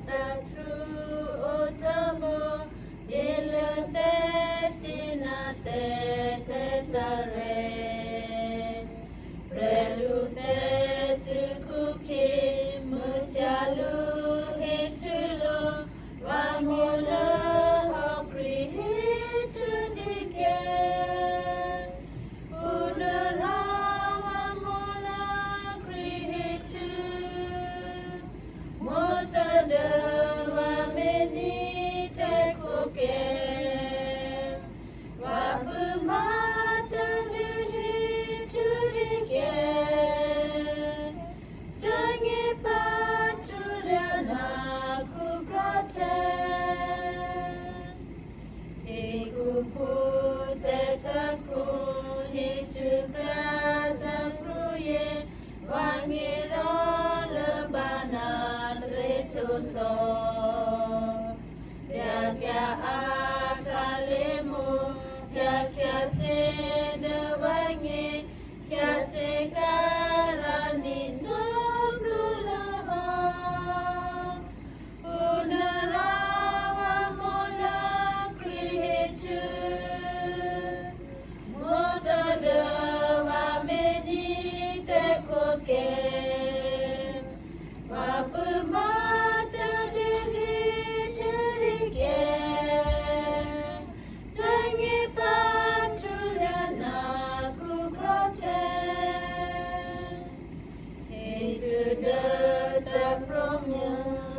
the true otamo dilate sinate tetare prelute sukuki muchalu hechulo vamola hopri hechudike unarawa mola krihetu motada vameni tekoke vapumata hechudike jange patuliana kukrate Ikupuzetaku hijukrata pruye wangira lebanan resuso Yakya akalemu yakya tene wangi Yakya karani subrulaha Unarawa mola krihetu Motada vameni tekoke Vapumata dili churike Tangi patuliana kukrote Itu data promnya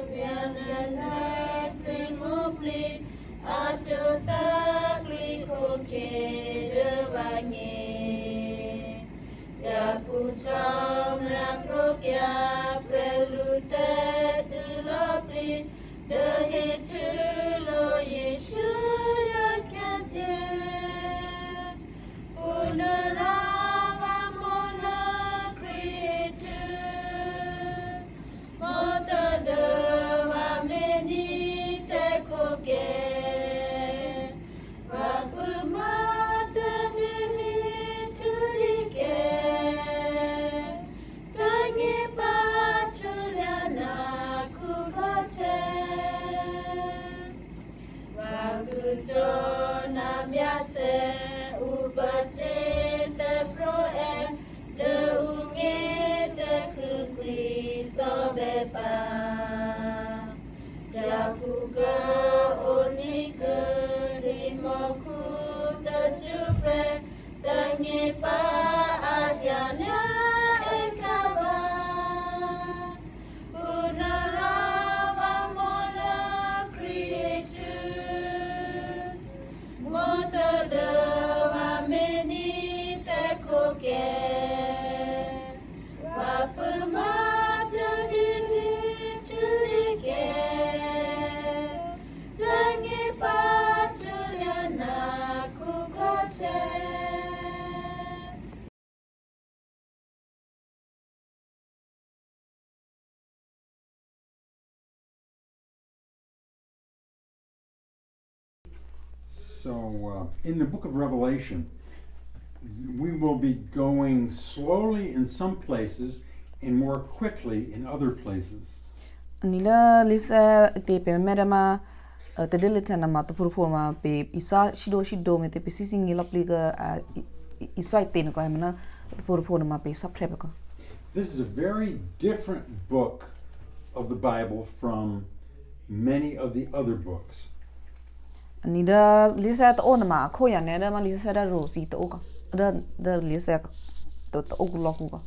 Vianana trimopli Atu takli koke devangi Japutam la prokya prelute silapli Dehitu lo yeshu yakasye Unarawa mola kriyetu Motada vameni tekoke Vapumata nihitudike Tangi patuliana kukrate Vakuto namyase upacete proe Te unge se krukli sobepa Japuga onika himoku tachupre Tangi pa ahyana ekava Unarawa mola kriyetu Motada vameni tekoke Vapumata dihitudike Tangi patuliana kukrate So, in the book of Revelation, we will be going slowly in some places and more quickly in other places. Nila lisa te pe merama te delita na mata purpoma pe isa shido me te pisisi ngilapli ga isa te no ka mana te purpoma ma pe isa prepaka. This is a very different book of the Bible from many of the other books. Nida lisa ta ona ma ko ya ne da ma lisa da rosi ta oka da lisa ta oku loku.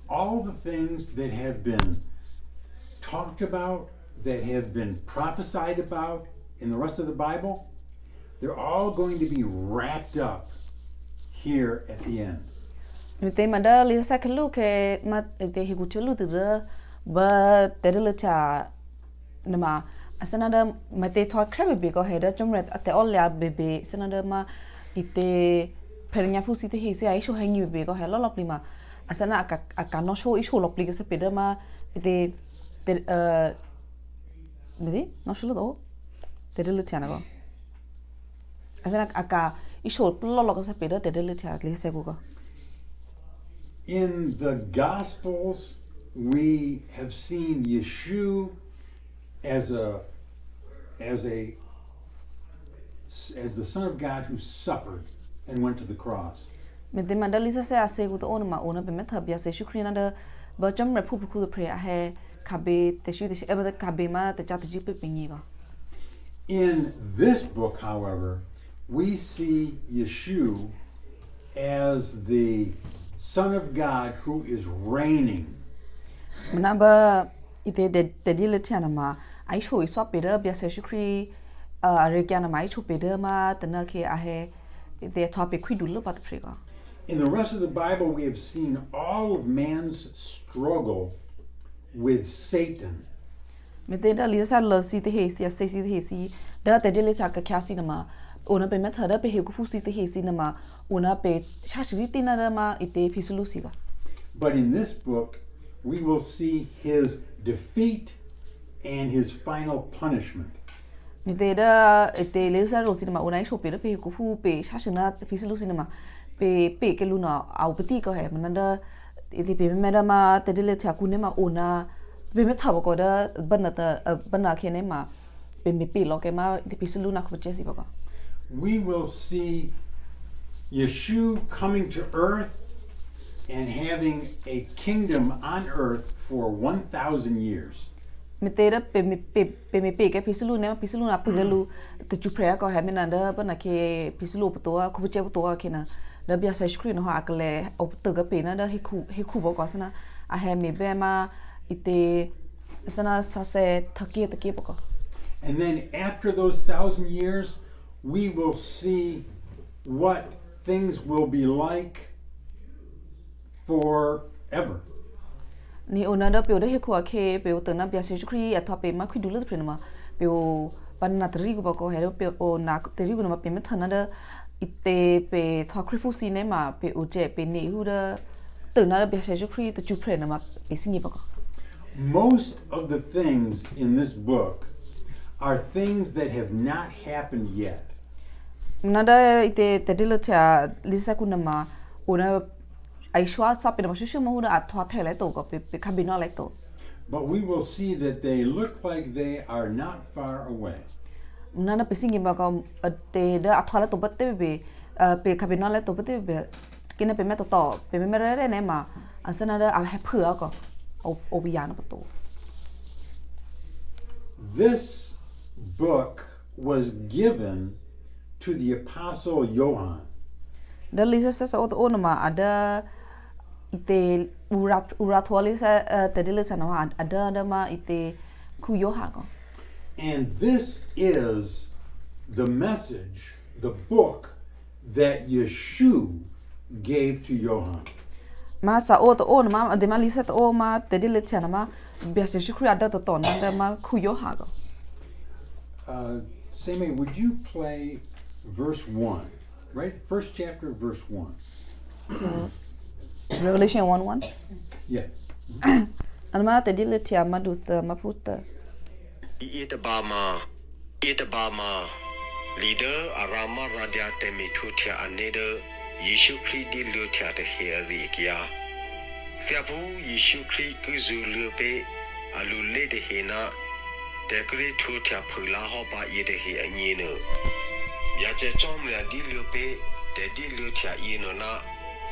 All the things that have been talked about, that have been prophesied about in the rest of the Bible, they're all going to be wrapped up here at the end. Te mada lisa kalu ke ma te higutulu te ba te delita nama asanada mate thoa crab be go heda chomret ate olya bebe sanada ma ite pernya pusi te hese ai sho hangi be go hela lopli ma asana aka no sho isho lopli ke se peda ma ite medi no sho lo te delita na go asana aka isho plolo ko se peda te delita le se go. In the Gospels, we have seen Yeshua as the Son of God who suffered and went to the cross. Me de mandalisa se ase ku to ona ma ona be meta bia se shukrina da ba jamre phu phu ku prayer he kabe te shu de eba kabe ma te chat ji pe pingi ga. In this book, however, we see Yeshua as the Son of God who is reigning. Manaba ite de dile tiana ma ai sho I so pe de bia se shukri re kya na mai chu pe de ma tana ke a he the topic khui dul pat prega. In the rest of the Bible, we have seen all of man's struggle with Satan. Me te da li sa lo si te he si se si he si da te dile cha ka kya si na ma ona pe meta da pe he ku fu si te he si na ma ona pe sha shi ti na da ma ite pisulu si ga. But in this book, we will see his defeat and his final punishment. Me te da ite le sa ro si na ma ona I sho pe da pe ku fu pe sha shi na pisulu si na ma pe ke lu na au peti ko he mananda ite pe me da ma te dile cha ku ne ma ona be me tha ko da bana ke ne ma pe me pe lo ke ma ite pisulu na ko che si ba ko. We will see Yeshua coming to earth and having a kingdom on earth for 1,000 years. Me te da pe me ke pisulu ne ma pisulu na pugelu te chu prayer ko he me na da bana ke pisulu to ko che to ke na da bia sa shukri no ha akle o to ga pe na da he ku bo ko sana a he me be ma ite sana sa se thaki te ke ko. And then after those 1,000 years, we will see what things will be like forever. Ni ona da pe da he ku ke pe to na bia sa shukri a to pe ma khu du le pe na pe o ban na tri ko ko he pe o na tri ko na pe me thana da ite pe tho khrifu si ne ma pe o je pe ni hu da to na da bia sa shukri to chu pre na ma pe singi ba ko. Most of the things in this book are things that have not happened yet. Nada ite te dilo cha lisa kuna ma una ai shwa sa pe ma shu ma hu da thwa the le to ko pe khabina le to. But we will see that they look like they are not far away. Nana pe singi ba ko te da thwa le to batte be pe khabina le to batte be kina pe me to pe me re ne ma asana da a he phua ko o bi ya na to. This book was given to the Apostle Johann. Da lisa sa o to ma ada ite ura tholi sa te dile sa no ada da ma ite ku Johann ko. And this is the message, the book that Yeshua gave to Johann. Ma sa o to ma de ma lisa to ma te dile cha na ma bia se shukri ada to na da ma ku Johann ko. Sammy, would you play verse 1, right? First chapter, verse 1. So, Revelation 1:1. Yes. Alma te dile tia madut maputa. Itabama leader Arama Radia Temi Tutia Aneda Yeshu Kridi Lutia the Herikia Fabu Yeshu Kri Guzulupe Alule de Hena Decree Tutia Pula Hoba Yedehi Anino Yache Chomla Dilupe de Dilutia Inona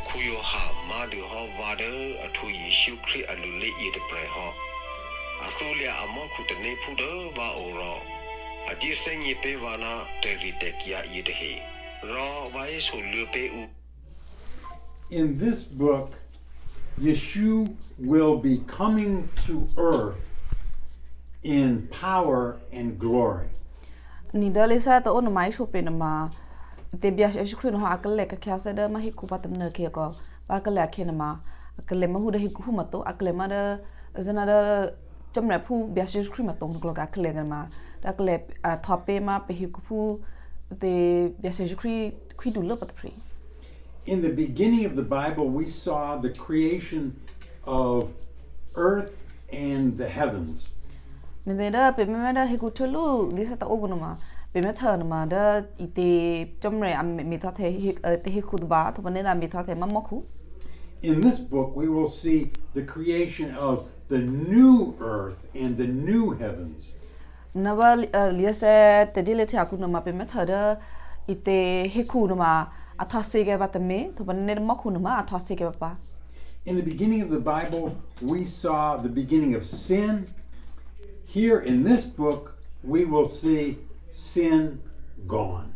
Kuyoha Madu Ho Vada Atu Yeshu Kri Alule Yedepreho Asulia Amoku the Nepudo Va Oro. A decent Yepevana Teritekia Yedehe. Raw Vice Lupe U. In this book, Yeshua will be coming to earth in power and glory. Ni dale sa to on mai shope na ma te bia shukri no akale ka kya sa da ma hiku patna ke ko ba kala ke na ma akale ma hu da hiku ma to akale ma da zana da chomra phu bia shukri ma to ko ka akale ma da akale thope ma pe hiku phu te bia shukri khui du lo pat pri. In the beginning of the Bible, we saw the creation of earth and the heavens. Me da pe me da hiku chulu lisa ta obu no ma pe me tha na ma da ite chomre am me tha te hiku ba to ne na me tha te ma mokhu. In this book, we will see the creation of the new earth and the new heavens. nava liase te dile te aku nama pe method ite heku nama athasege batame to banne maku nama athasege papa. In the beginning of the Bible, we saw the beginning of sin. Here in this book, we will see sin gone.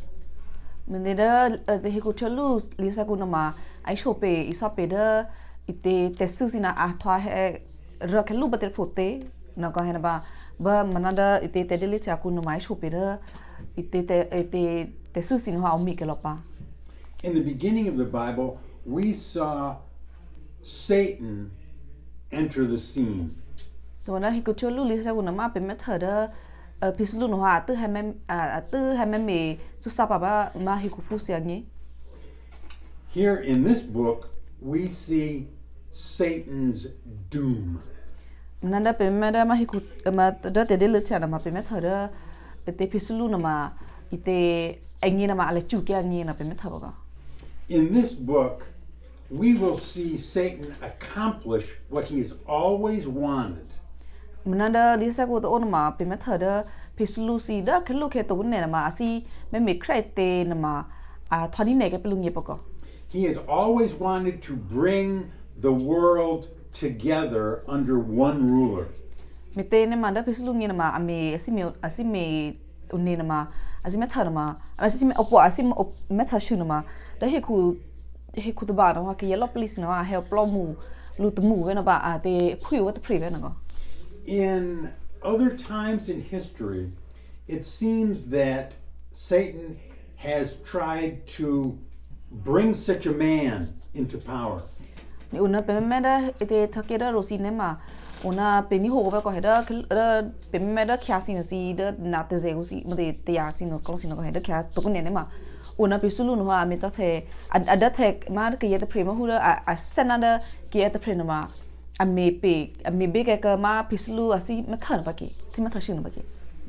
Meneda the heku telu lisa ku nama ai shope isape de ite tesusina athwa he rakelu bater phote na ka hena ba manada ite te dile te aku nama ai shope de ite tesusina ha omi kelopa. In the beginning of the Bible, we saw Satan enter the scene. So na heku telu lisa ku nama pe method pislu no ha tu ha me susapa ba ma heku fusiangi. Here in this book, we see Satan's doom. Nanda pe meda ma hiku ma da te dele chana ma pe method te pisulu na ma ite engi na ma ale chuke angi na pe method ba. In this book, we will see Satan accomplish what he has always wanted. Nanda lisa ko to ma pe method pisulu si da khelu ke to ne na ma asi me krete na ma thani ne ke pelungi poko. He has always wanted to bring the world together under one ruler. Mete ne ma da pisulu ngi na ma ame asime unne na ma asime thana ma asime opo asime meta shu na ma da heku to ba na ke yellow police na help lo mu lu tu mu na ba te phu wa te pri na go. In other times in history, it seems that Satan has tried to bring such a man into power. Ni una pe meda ite takeda rosine ma una pe ni ho ba ko heda pe meda khyasi si de na te ze usi made te ya sin ko sin ko heda kya to ne ma una pe sulu no ha me ta the ada the ma ke ye te prima hu a senada ke ye te prima ma a me be ke ma pislu asi ma khan ba ki si ma thashin ba ki.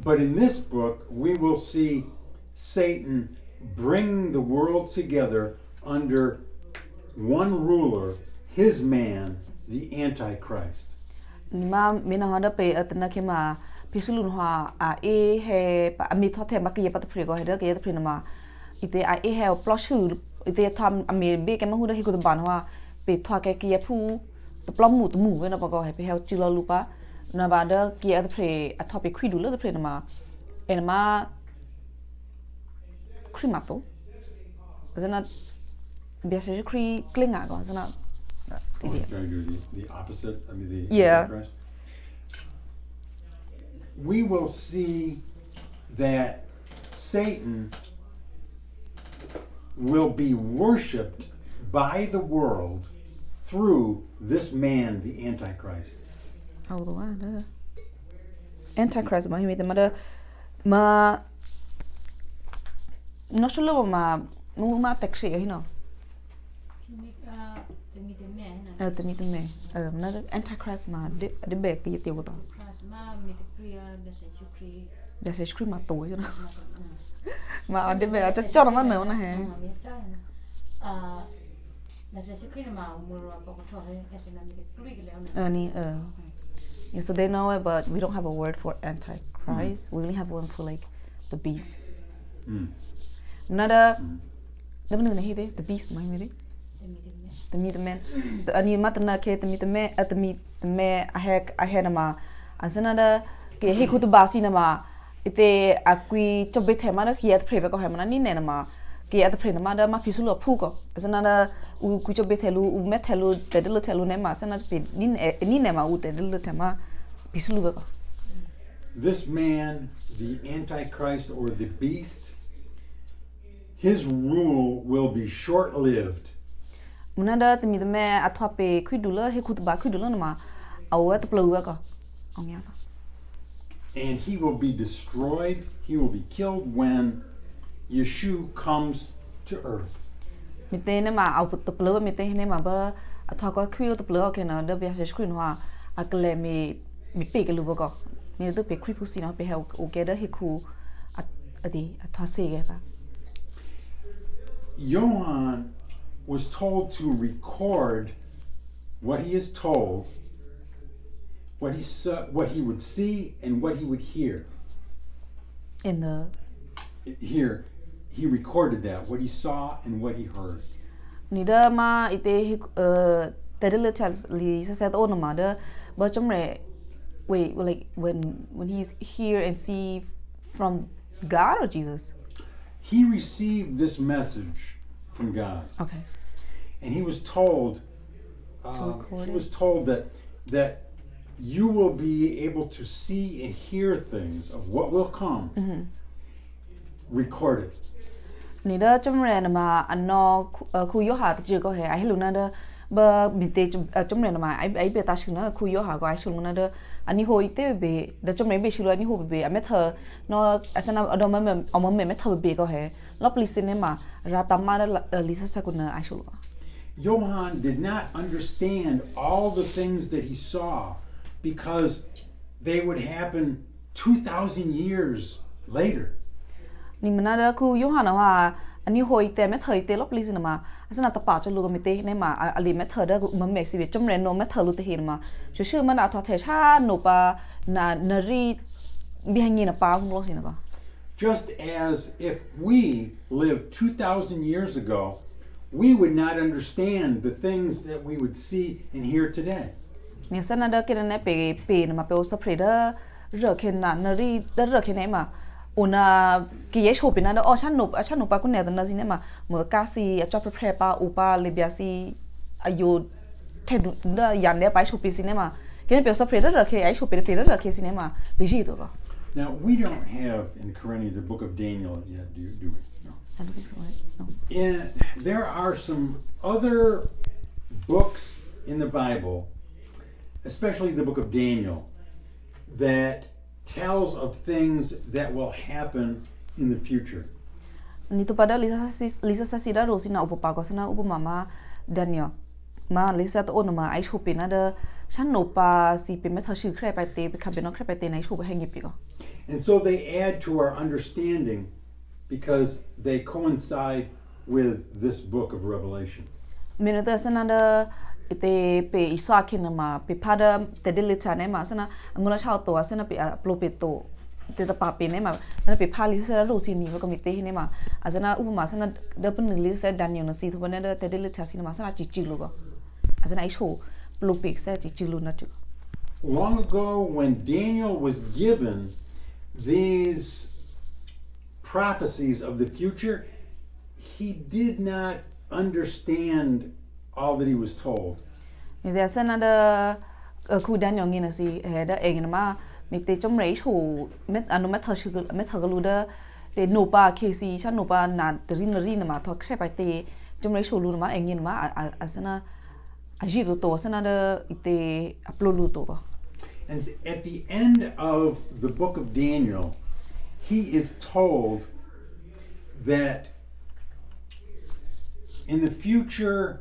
But in this book, we will see Satan bring the world together under one ruler, his man, the Antichrist. Ma mina hada pe atna ke ma pisulu no ha a he pa mi thothe ba ke pa pre go heda ke pre ma ite a he plushu ite tham a me be ke ma hu da hi ko ban ha pe thwa ke phu the plum mu na ba go he pe he chilo lupa na ba da ke pre a topic khwi du le pre ma en ma krimato zana biasa kri klinga go zana Trying to do the opposite. I mean, the yeah. Antichrist. We will see that Satan will be worshipped by the world through this man, the Antichrist. How the one? Antichrist, ma himi the ma no sure ma taxi, you know. The meet me. Another Antichrist ma de be ke yete wo to. Ma mit priya besechukri. Besechukri ma to you know. Ma de be cha cha ma no na he. Besechukri ma umur apa ko thoe esena mit kuri ke le Ani yeah, so they know it, but we don't have a word for Antichrist. We only have one for like the beast. Another the beast ma himi the meet the man the ani matna ke the meet the man at the meet the man I had ma asanada ke he khut basi na ma ite akui chobe the ma ke at pray ko ha ma ni ne na ma ke at pray na ma da ma phisulo phu ko asanada u ku chobe thelu u me thelu te de thelu ne ma asanada pe ni ne ma u te de the ma phisulo ko. This man, the Antichrist or the beast, his rule will be short-lived. Munada te mi de me athwa pe khudula he khut ba khudula na ma awat plua ko ongya. And he will be destroyed, he will be killed when Yeshua comes to earth. Mite ne ma au to plua mite ne ma ba athwa ko khwi to plua ke na de bia se screen wa akle mi pe ke lu ko mi to pe khri pu si na pe ha o ke de he khu adi athwa se ke ba. Johann was told to record what he is told, what he would see, and what he would hear. in the Here, he recorded that, what he saw and what he heard. nida ma ite tedele chal li saset on ma de ba chomre wait like when he's hear and see from God or Jesus. He received this message from God. Okay. And he was told that you will be able to see and hear things of what will come recorded. Nida chomre na ma anno khu yo ha ji ko he ai luna de ba bite chomre na ma ai be ta shina khu yo ha ko ai shuna de ani ho ite be de chomre be shilo ani ho be ame tha no asana adom me amom me tha be ko he lo please ne ma ra tamma de lisa sakuna ai shulu. Johann did not understand all the things that he saw because they would happen 2,000 years later. Ni mana da ku Johanna wa ani hoi te me thai te lo please na ma asana ta pa chalu ga me te ne ma ali me thada gu ma me si be chomre no me thalu te hin ma shu shu mana tha the cha no pa na nari bihangi na pa lo si na ba. Just as if we lived 2,000 years ago, we would not understand the things that we would see and hear today. Ni sana da ke na pe na ma pe o sa preda ro ke na nari da ro ke ne ma una ki ye show pe na da o chan no pa ku ne da na si ne ma mo ka si a job prepare pa u pa le bia si ayo te da yan de pa show pe si ne ma ke ne pe o sa preda ro ke ai show pe ro ke si ne ma bi ji do ba. Now, we don't have in Karenni the book of Daniel yet, do we? No. I don't think so, right? No. There are some other books in the Bible, especially the book of Daniel, that tells of things that will happen in the future. Nito pada Lisa sasida rosina upo pa ko sana upo mama Daniel ma Lisa to on ma ai shope na de chan no pa si pe me tha shi khre pa te pe kha be no khre pa te nai shope hangi pi ko. And so they add to our understanding because they coincide with this book of Revelation. Mena ta sana da ite pe iswa kin ma pe pada te delita ne ma sana ngona chao to sana pe upload pe to te ta pa pe ne ma sana pe pha Lisa ro si ni ko mi te ne ma asana upama sana da pun Lisa Daniel na si to ne da te delita si ma sana chi chi lo ko asana ai show upload pe sa chi chi lo na tu. Long ago, when Daniel was given these prophecies of the future, he did not understand all that he was told. Ni da sana da ku Daniel ngi na si da egin ma mi te chom rei chu met anu met tha shi met tha lu da te no pa kc chan no pa na rin na ma tho khre pa te chom rei chu lu ma engin ma asana aji to sana da ite upload lu to ba. And at the end of the book of Daniel, he is told that in the future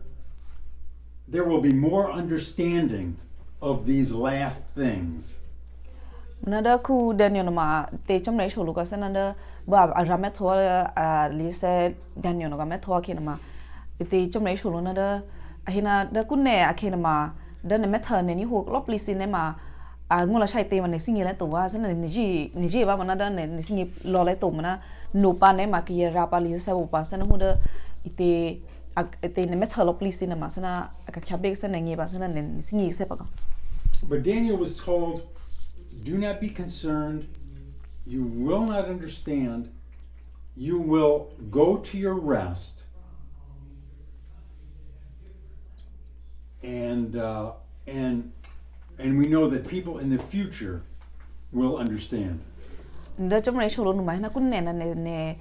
there will be more understanding of these last things. Nada ku Daniel ma te chom rei chu lu ka sana da ba ramet tho Lisa Daniel ga met tho ke na ma te chom rei chu lu na da ahina da ku ne akhe na ma da ne met tha ne ni ho lo please ne ma ngola chai te man ne singi la to wa sana ni ji ba mana da ne singi lo la to mana no pa ne ma ki ra pa li sa pa sana hu da ite ne met tha lo please ne ma sana ka kha be sana ngi ba sana ne singi se pa ka. But Daniel was told, do not be concerned, you will not understand, you will go to your rest, and we know that people in the future will understand. Da chom rei chu lu no ma na kun ne na ne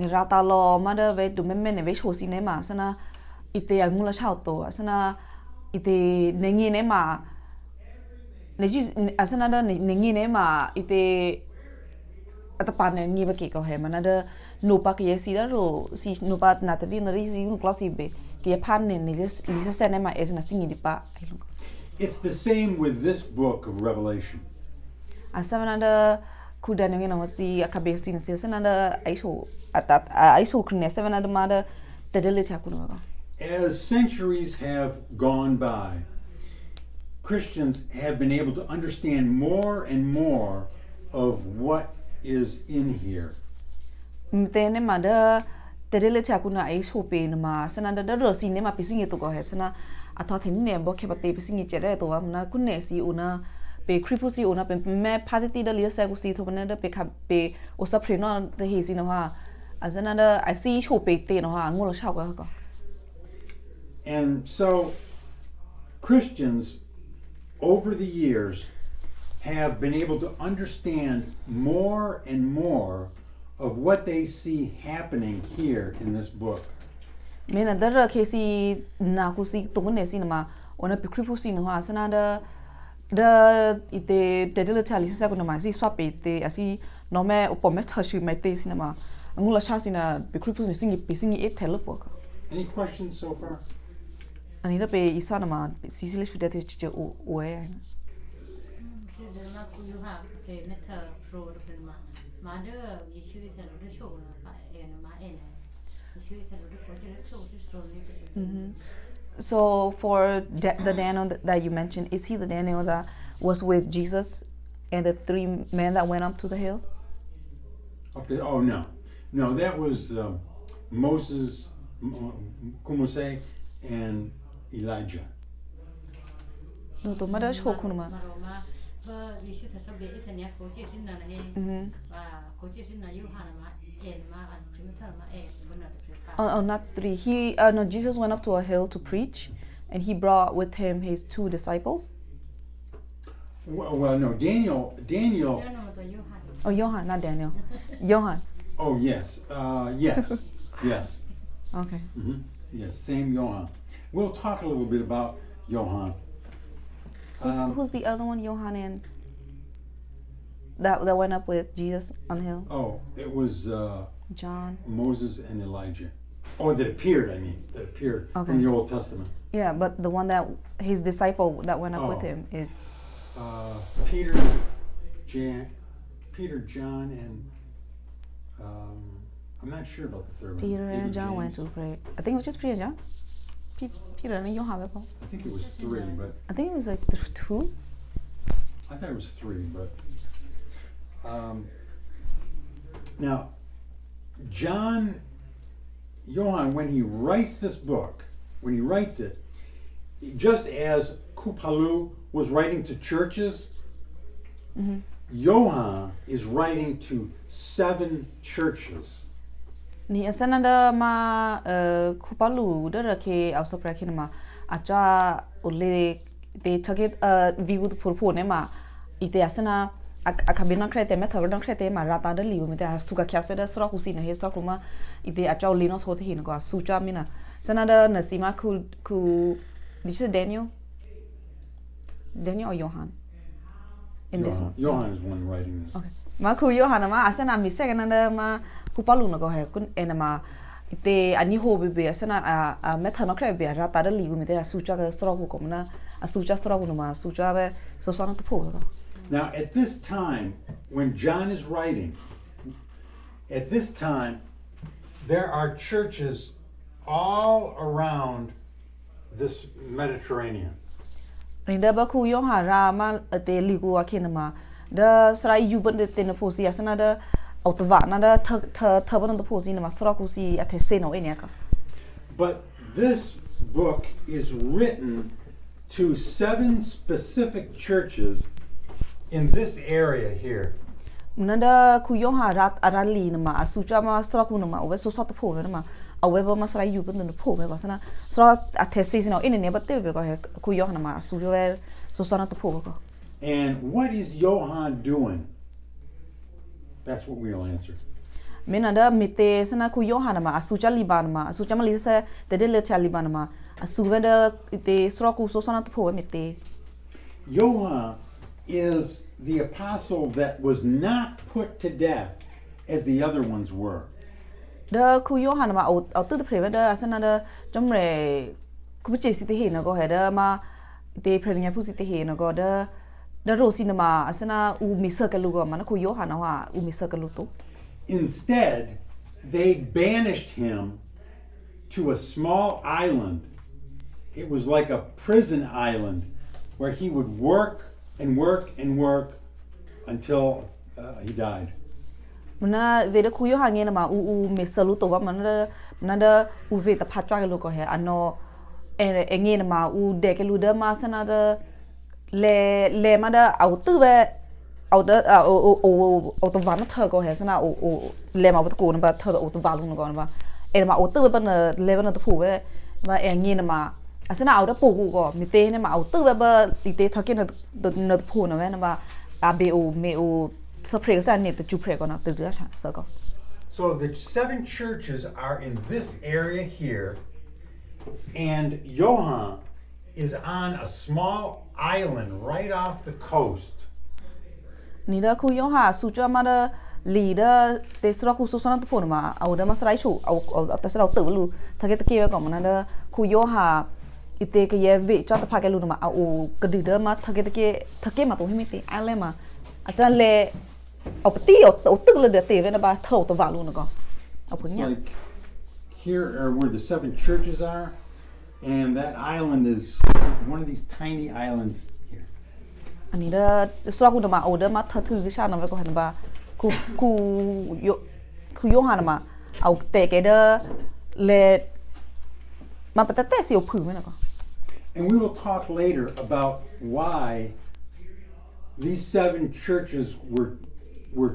ra ta lo ma da ve du men ne ve chu si ne ma sana ite ngula chao to sana ite ne ngi ne ma ne ji asana da ne ngi ne ma ite atapa ne ngi ba ki ko he mana da no pa ke si da ro si no pa na ta di na ri si un class be ke phan ne Lisa se ne ma es na singi di pa. It's the same with this book of Revelation. Asana da ku da ne na si akabe si ne sana da ai so krine sana da ma da te de le ta ku no ba. As centuries have gone by, Christians have been able to understand more and more of what is in here. Mtene mada tedele cha kuna ai shope nama sana da rosi ne ma pisingi to go he sana atha thini ne bo khebate pisingi chere to amna kunne si una pe kripusi una pe me phaditi da lia sa ku si thobane da pe kha pe osapre no the he si no ha azana da I see shope te no ha ngolo sha ko. And so Christians over the years have been able to understand more and more of what they see happening here in this book. Mena da kesi na ku si to ne si na ona pe kripusi no ha sana da ite tedele tali sa ko na ma si swape te asi no me upome thashi mai te si na ma ngula sha si na pe kripusi singi e thelo po. Any questions so far? Ani da pe isa na ma si le shu te che o e. Na ku yu ha pe meta pro de ma de Yeshu te lo de show na pa e na ma e na Yeshu te lo de project show de so ne. So for the Daniel that you mentioned, is he the Daniel that was with Jesus and the three men that went up to the hill? Okay. Oh no, that was Moses, Kumose, and Elijah. No, to mada show kunuma. Yeshu te so be itania ko je sin na ne ba ko je sin na yu ha na ma e ma an primata ma e bona de pa. Oh, not three. No, Jesus went up to a hill to preach, and he brought with him his 2 disciples. Well, no, Daniel. Oh, Johann, not Daniel. Johann. Oh yes, yes. Okay. Mm-hmm. Yes, same Johann. We'll talk a little bit about Johann. Who's the other one, Johann, and that went up with Jesus on the hill? Oh, it was John. Moses and Elijah. Oh, that appeared from the Old Testament. Yeah, but the one that his disciple that went up with him is Peter, John, and I'm not sure about the third one. Peter and John went to pray. I think it was just Peter and John. Peter and Johann. I think it was 3, but I think it was like 2. I thought it was 3, but now Johann, when he writes this book, just as Kupalu was writing to churches, Johann is writing to 7 churches. Ni asanada ma Kupalu da ke ausapra kinama acha ole de target view purpo ne ma ite asana akabina krete method krete ma rata da liu mita suka kyase da sra kusina he sa kuma ite acha ole no thote hin ko sucha mina sanada nasima ku this is Daniel or Johann in this one? Johann is one writing this. Okay. Ma ku Johann ma asana mi second ma Kupalu na go he kun enama ite ani ho be asana a method no krete be rata da liu mita sucha ka sra ku komna sucha sra ku ma sucha be so sana to po. Now, at this time, when John is writing, there are churches all around this Mediterranean. Rinda ba ku yong hara ma te ligu akinama da srai yuban de te na posi asana da autova na da taban da posi na masra ku si ateseno eniaka. But this book is written to 7 specific churches in this area here. Nanda ku yong hara arali na ma asucha ma sra ku na ma we so sat po na ma awe ba masra yuban na po me basana sra atesino in ne ba te be ko ku yong na ma asujo so sana to po ko. And what is Johann doing? That's what we'll answer. Menada mite sana ku Johann ma asucha liban ma asucha ma lisa de le cha liban ma asuvenda ite sra ku so sana to po mite. Johann is the apostle that was not put to death as the other ones were. Da ku Johann ma au tu de preve da asana da jomre ku che si te he na go he da ma te prenya pu si te he na go da rosi na ma asana u misa ka lu go ma na ku Johann wa u misa ka lu to. Instead, they banished him to a small island. It was like a prison island where he would work and work and work until he died. Muna de ku yo hangi na ma u me saluto wa mana u ve ta phatwa ke lo ko he ano engi na ma u de ke lu de ma sana de le ma da au tu ve au de au to va na thơ ko he sana o le ma ba ko na ba thơ o to va lu ko na ba e ma o tu ba na le ba na to phu ve ba engi na ma asana au da pu ko mi te na ma au tu ba ti te tha ke na phu na ve na ba a be o me o so the 7 churches are in this area here, and Johann is on a small island right off the coast. Nida ku Johann suja mada leader te sra ku susana to ma au da masrai chu au ta sra tu lu ta ke ke ko mana da ku Johann ite ke ye ve cha ta pha ke lu ma au ke di da ma ta ke ma to hi mi te island ma acha le It's like here are where the 7 churches are, and that island is one of these tiny islands here. And we will talk later about why these 7 churches were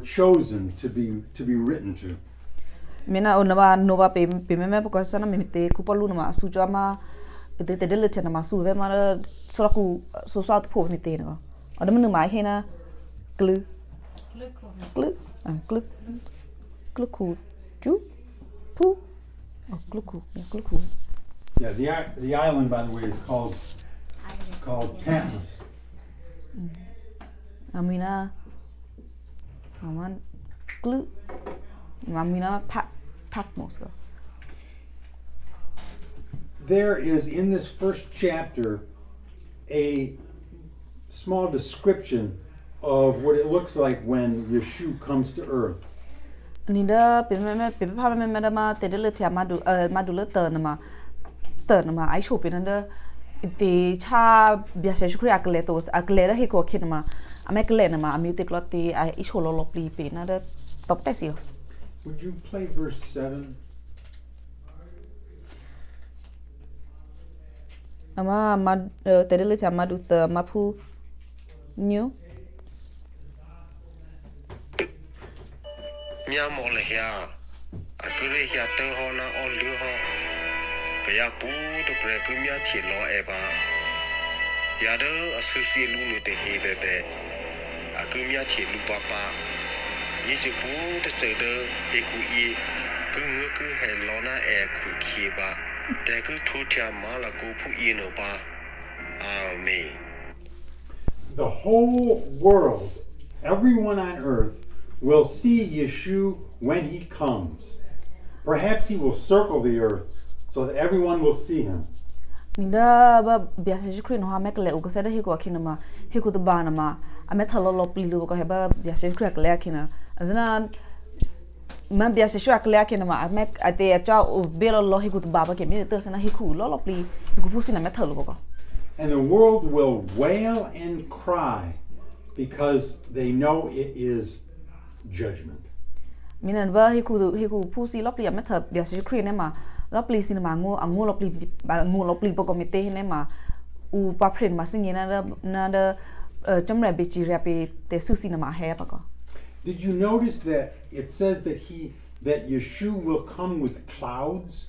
chosen to be written to. Mena onaba nova pe meme because sana mimite kupalu na suja ma te dele tena ma su ve ma sraku so sa to po ni te no ada menu mai hena klu ku ju pu klu ku Yeah, the island, by the way, is called Patmos. Amina Maman glue Mamina Patmos. There is in this first chapter a small description of what it looks like when Yeshua comes to earth. Nida pimeme ma tedele tia madule ternama I show pinanda the cha biasa shukri akletos aklera hiko kinama ameklena amute klotti I isholo pli pena the top tesio. Would you play verse 7? Ama mad tedele tia madu the mapu new nya mo le ya akure ya te ho na on lu ho ba ya pu to pre ku mya thi lo e ba ya de asu si lu ni te he be be aku mya thi lu pa pa ni ji pu de che de e ku yi ku ngu ku he lo na e ku ki ba de ku thu tia ma la ku pu yi no ba amen. The whole world, everyone on earth, will see Yeshua when he comes. Perhaps he will circle the earth so that everyone will see him. Ninda ba biasa shukri no ha mekle ugo sada hiko akinama hiko to banama amethalo lo plilu ko heba biasa shukri akle akina azana man biasa shukri akle akinama amek ate acha belo lo hiko to baba ke mi to sana hiko lo pli hiko fusina methalo ko. And the world will wail and cry because they know it is judgment. Minan ba hiko pusi lo pli ametha biasa shukri ne ma lo pli sinama ngo lo pli poko mite ne ma u pa phren ma singina na da chamra be chi rape te susi na ma he pa ko. Did you notice that it says that Yeshua will come with clouds?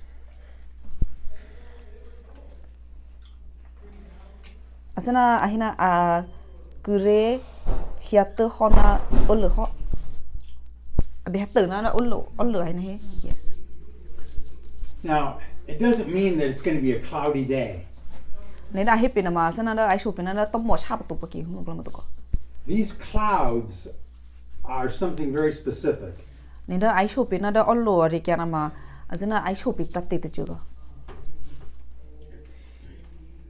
Asana ahina a kure hiato hona ulu ho abi hato na ulu ahina he. Yes. Now, it doesn't mean that it's going to be a cloudy day. Neda hipina ma asana da ai shopina da to mo cha to paki hu klama to ko. These clouds are something very specific. Neda ai shopina da ulu ri kana ma asana ai shopi tatte te chuga.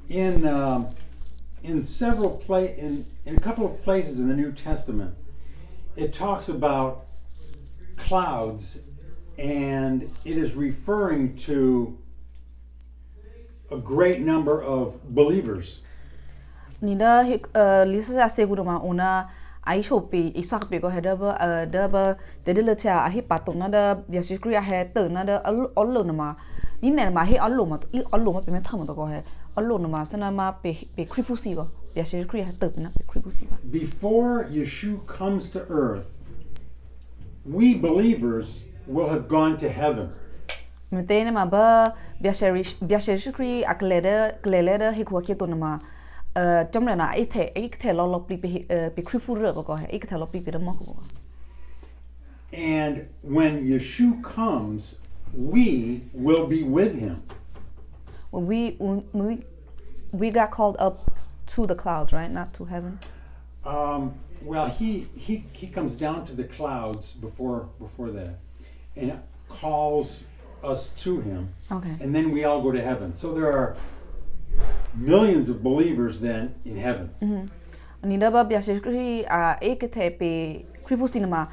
In a couple of places in the New Testament, it talks about clouds, and it is referring to a great number of believers. Nida lisa seguro ma una ai show pi isak pi ko header ba de le cha a hi patung na da yesu kriya he te na da allo na ma ni ne ma he allo ma pe me tham to ko he allo na ma sana ma pe kripusi ko yesu kriya te na pe kripusi ba before Yeshua comes to earth, we believers will have gone to heaven. mete ne ma ba yesu kriya akleder he ko ke to na ma trong này là ít thể lo bị khuyết rửa có ít thể lo bị cái đó có. And when Yeshua comes, we will be with him. When we got called up to the clouds, right? Not to heaven. Well, he comes down to the clouds before that, and calls us to him. Okay. And then we all go to heaven. So there are millions of believers then in heaven. Ni da ba bia se kri a ek the pe kri pu cinema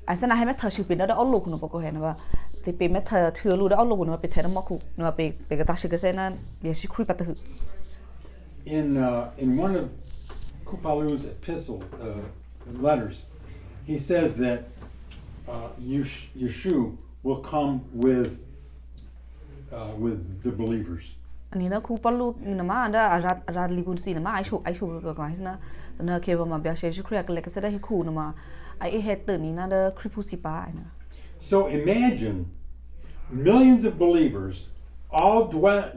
asana hai me tha shu pe da all look no ko he na ba te pe me tha thưa lu da all look no pe the ma khu no pe ka ta shi ka se na bia shi kri pa ta In one of Kupalu's letters, he says that Yeshua will come with the believers. Ni na khu palu ni na ma da ra li kun si na ma ai shu ko hai na na ke ba ma bia se kri ka le ka se da hi khu na ma ai he te ni na da kri pu si pa na. So imagine millions of believers all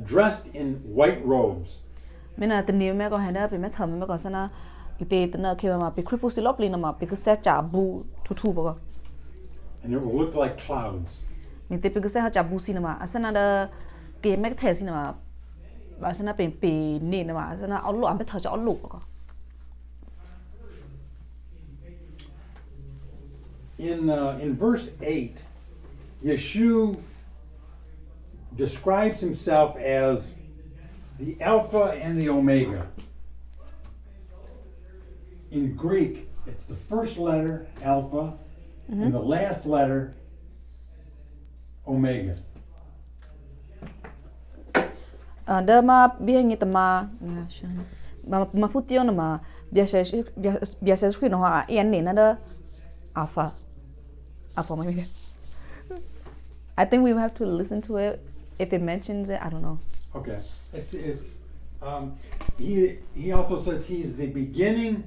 dressed in white robes. Mena te ni me ko ha na pe me tham me ko sa na ite te na ke ba ma pe kri pu si lop li na ma pe ka se cha bu thu ba ko. And it will look like clouds. Mi te pe ka se ha cha bu si na ma asana da ke me ka the si na ma asana pe ni na ma asana all lo am pe tha cha all lo ba ko. In verse 8, Yeshua describes himself as the Alpha and the Omega. In Greek, it's the first letter, Alpha, and the last letter, Omega. Da ma bia ngi ta ma putio na ma bia se sku no ha en ni na da alpha Omega. I think we will have to listen to it if it mentions it. I don't know. Okay, he also says he's the beginning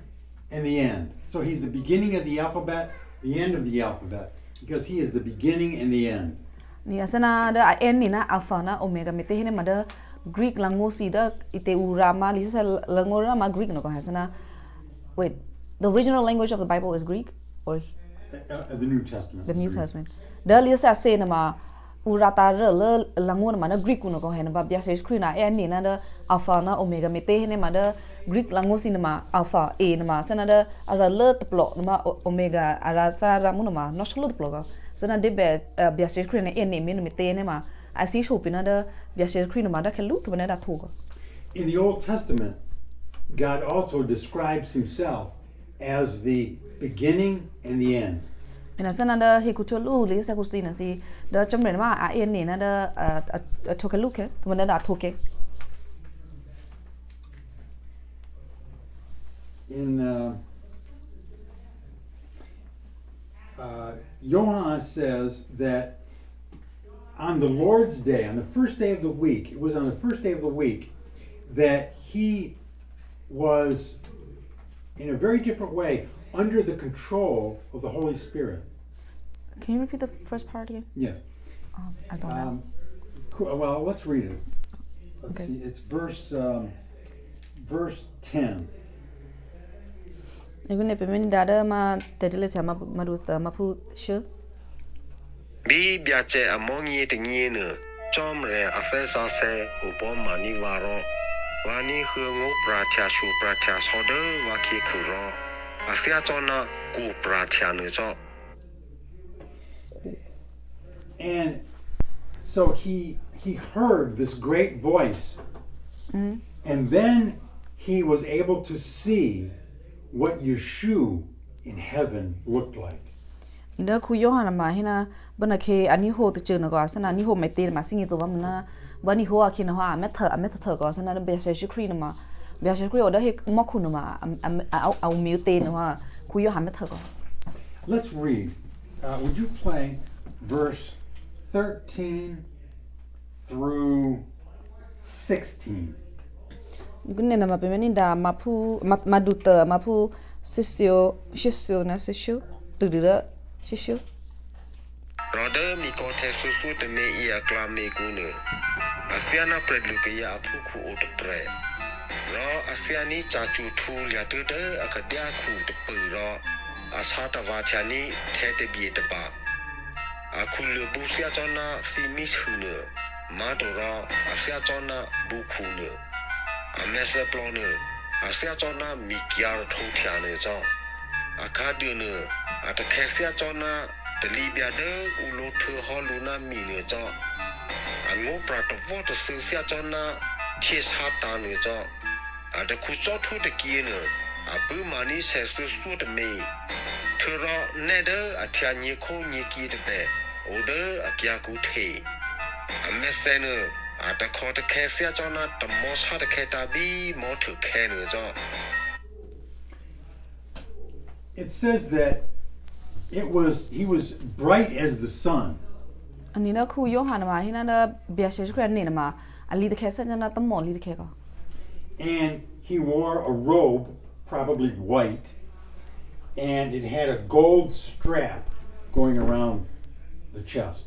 and the end. So he's the beginning of the alphabet, the end of the alphabet, because he is the beginning and the end. Ni asana da en ni na alpha na omega mete hine ma da Greek language si da ite urama li sa language ma Greek no ko hasana. Wait, the original language of the Bible is Greek or The New Testament. The New Testament. Da li sa se na ma urata re le language ma na Greek no ko he na ba bia se screen na en ni na da alpha na omega mete hine ma da Greek language si na ma alpha a na ma sana da ara le tplo na ma omega ara sa ra mu na ma no shlo tplo ga sana de be bia se screen na en ni min mete ne ma asi sho pina da bia se screen na ma da khelu tbana da thu ga. In the Old Testament, God also describes himself as the beginning and the end. Ina sana da he ku cholu li sa ku si na si da chom re ma a en ni na da thokalu ke tbana da thoke. In Johann says that on the Lord's day, on the first day of the week, it was on the first day of the week that he was in a very different way under the control of the Holy Spirit. Can you repeat the first part again? Yes. I don't know. Cool. Well, let's read it. Let's Okay. see. It's verse 10. Igune pe min da ma te le cha ma du ta ma pu shu. Bi bia che among ye de ni ne chom re a fe sa se u bo ma ni wa ro wa ni hu ngo pra cha shu pra cha so de wa ki khu ro a fia cho na ku pra cha ne cho. And so he heard this great voice, and then he was able to see what Yeshua in heaven looked like. Inda ku Yohana ma hina bana ke ani ho te chuna ko asana ni ho mete ma singi to bamna bani ho akina ho a metha ko asana be se shikri na ma be se shikri oda he ma khu na ma au mi te na ku yo ha me tho ko Let's read. Would you play verse 13 through 16? gunne na ma pe meni da ma phu ma du ta ma phu sisio na sisio tu dira sisio Rada mi ko the su te me ia klame ku ne Asiana predluke ya aphu khu otre Ro asiani cha chu thu lya te de akadia khu te pu ro asa ta wa chani the te bi te ba Aku le bu sia chona si mis hu ne ma do ro asia chona bu khu ne Amese plone asia chona mi kya ro thu thya ne cho akadu ne atakhesia chona the Libya de ulo thu holuna mi ne cho ango prato voto sia chona chis hata ne cho ada khu cho thu de ki ne abu mani se su de me thuro ne de athya ni kho ni ki de be ode akya ku the amese ne ada kho de khesia chona the mo sa de kheta bi mo thu khe ne cho It says that he was bright as the sun. ani na khu yo ha na ma hina da bia she kra ne na ma ali de khesa na ta mo li de khe ko And he wore a robe, probably white, and it had a gold strap going around the chest.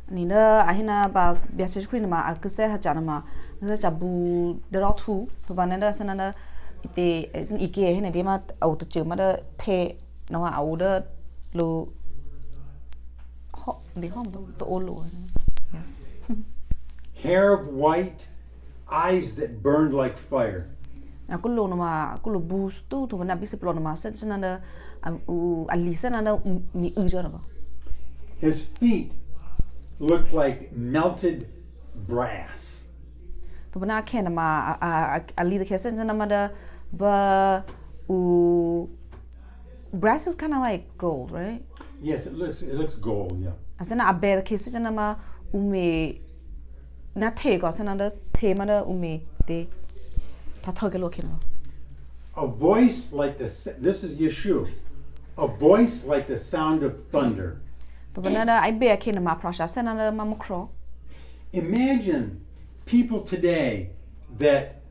ani na ahina ba bia she kra na ma akse ha cha na ma na cha bu de ro thu to ba na da sana na ite sin ike he ne de ma au to chu ma da the na wa au da lo ho de hom to o lo Hair of white, eyes that burned like fire. na ku lo na ma ku lo boost to na bi se plo na ma sa sana da ali sana da mi u jo na ba His feet looked like melted brass. to na khe na ma ali de khesa sana ma da ba brass is kind of like gold, right? Yes, it looks gold, yeah. Asana abe de khesa sana ma ume na the ko sana da the ma da ume de ta thoke lo khina A voice like this is Yeshua. A voice like the sound of thunder. to bana da ai be khina ma prasha sana da ma mukro Imagine people today that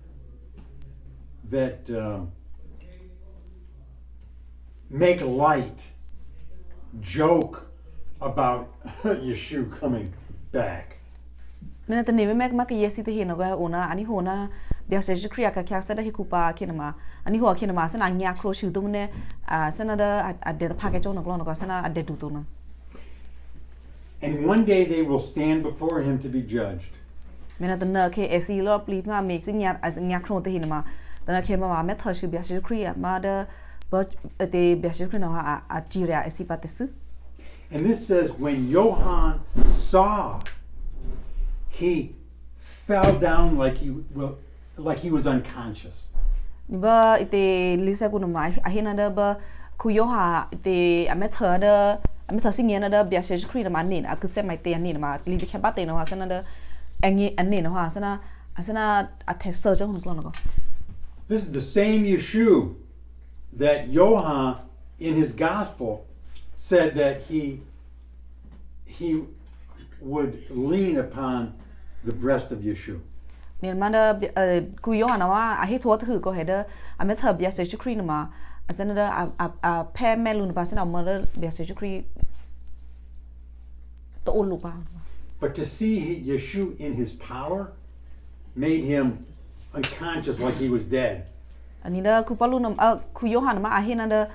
make light, joke about Yeshua coming back. mena ta ne me ma ke yesi te hina ga ona ani hona bia se kriya ka kya sa da hikupa khina ma ani ho khina ma sana nya kro shu tu ne sana da ade ta pha ke chong na klo na ka sana ade du tu na And one day they will stand before him to be judged. mena ta na ke esi lo pli ma me sing nya as nya kro te hina ma ta na ke ma me tha shu bia se kriya ma da ba te bia se kriya na a jiria esi patesu And this says when Johann saw, he fell down like he was unconscious. ni ba ite lisa ku na ma ahina da ba ku yo ha ite ametha sing yana da bia se kriya ma ni na ku se mai te ni na ma li de ke ba te na sana da angi anni na sana a the so jo hun klo na ko This is the same Yeshua that Johann in his gospel said that he would lean upon the breast of Yeshua. ni ma da ku yo na wa a hi tho thu ko he da ametha bia se kriya na ma asana da a phe melu na ba sana ma da bia se kriya to olu ba But to see Yeshua in his power made him unconscious like he was dead. ani da ku palu na ku yo na ma a hi na da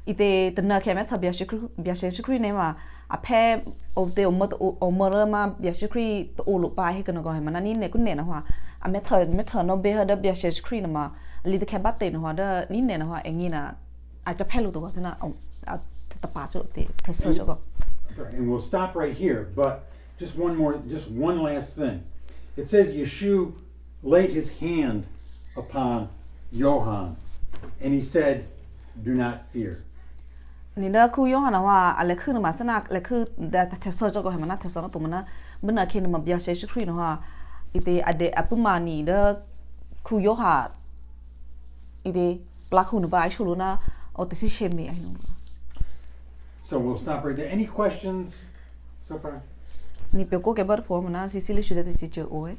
ite tna ke metha bia se kriya ne ma a phe of the omor ma bia se kriya to olu ba hi kana ko he ma ni ne ku ne na wa a metha no be ha da bia se kriya na ma li de ke ba te na wa da ni ne na wa engi na a ta phe lu to sana ta pa cho te so jo ko And we'll stop right here, but just one last thing. It says Yeshua laid his hand upon Johann, and he said, "Do not fear." ni da ku yo na wa ale khu na ma sana le khu da ta so jo ko he ma na ta so to ma na bna ke na ma bia se kriya na wa ite ade apuma ni da ku yo ha ide black hu na ba shu lu na o te si she me ai no So we'll stop right there. Any questions so far? ni pe ko ke bar fo mana si sili shude te si che oe